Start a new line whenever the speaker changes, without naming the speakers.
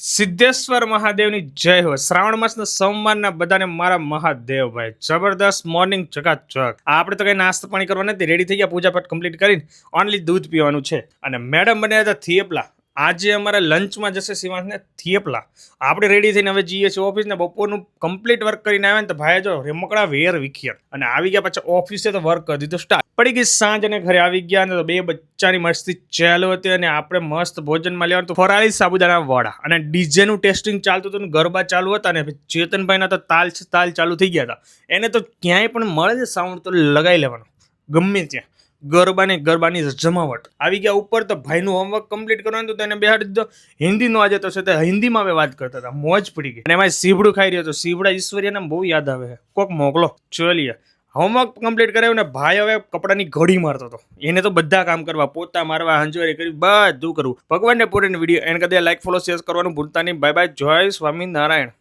સિદ્ધેશ્વર મહાદેવની જય હો. શ્રાવણ માસના સોમવારના બધાને મારા મહાદેવ ભાઈ જબરદસ્ત મોર્નિંગ ચકાચક. આપણે તો કઈ નાસ્તો પાણી કરવા નથી, રેડી થઈ ગયા, પૂજા પાઠ કમ્પ્લીટ કરીને ઓનલી દૂધ પીવાનું છે. અને મેડમ બન્યા હતા થેપલા. આજે અમારે લંચમાં જશે શિવાંશને થેપલા. આપણે રેડી થઈને હવે જઈએ છીએ ઓફિસ ને. બપોરનું કમ્પ્લીટ વર્ક કરીને આવ્યા ને તો ભાઈ જો રેમકડા વેર વિખિયર અને આવી ગયા. પાછા ઓફિસે તો વર્ક કરી દીધું સ્ટાર્ટ. પડી ગઈ સાંજ અને ઘરે આવી ગયા ને તો બે બચ્ચાની મસ્તી ચાલુ હતી અને આપણે મસ્ત ભોજનમાં લેવાનું તો ફરાળી સાબુદાણા વડા અને ડીજેનું ટેસ્ટિંગ ચાલતું હતું, ગરબા ચાલુ હતા ને ચેતનભાઈના તો તાલ ચાલુ થઈ ગયા હતા. એને તો ક્યાંય પણ મળે છે સાઉન્ડ તો લગાવી લેવાનું ગમે ત્યાં. ગરબાની જમાવટ આવી ગયા ઉપર. તો ભાઈનું હોમવર્ક કમ્પ્લીટ કરવાનું તો તેને બેહાડી દીધો. હિન્દીનો આજે તો છે તે હિન્દીમાં હવે વાત કરતા હતા, મોજ પડી ગઈ. અને એમાં સીવડું ખાઈ રહ્યો હતો. સીવડા ઈશ્વરીયાને બહુ યાદ આવે છે, કોક મોકલો. ચોલીએ હોમવર્ક કમ્પ્લીટ કરાવ્યું ને ભાઈ હવે કપડાની ઘડી મારતો હતો. એને તો બધા કામ કરવા, પોતા મારવા, હંજવારી કરી, બધું કરવું. ભગવાનને પૂરીને વિડીયો એને કદાચ લાઈક ફોલો શેર કરવાનું ભૂલતા નહીં. બાય બાય, જય સ્વામિનારાયણ.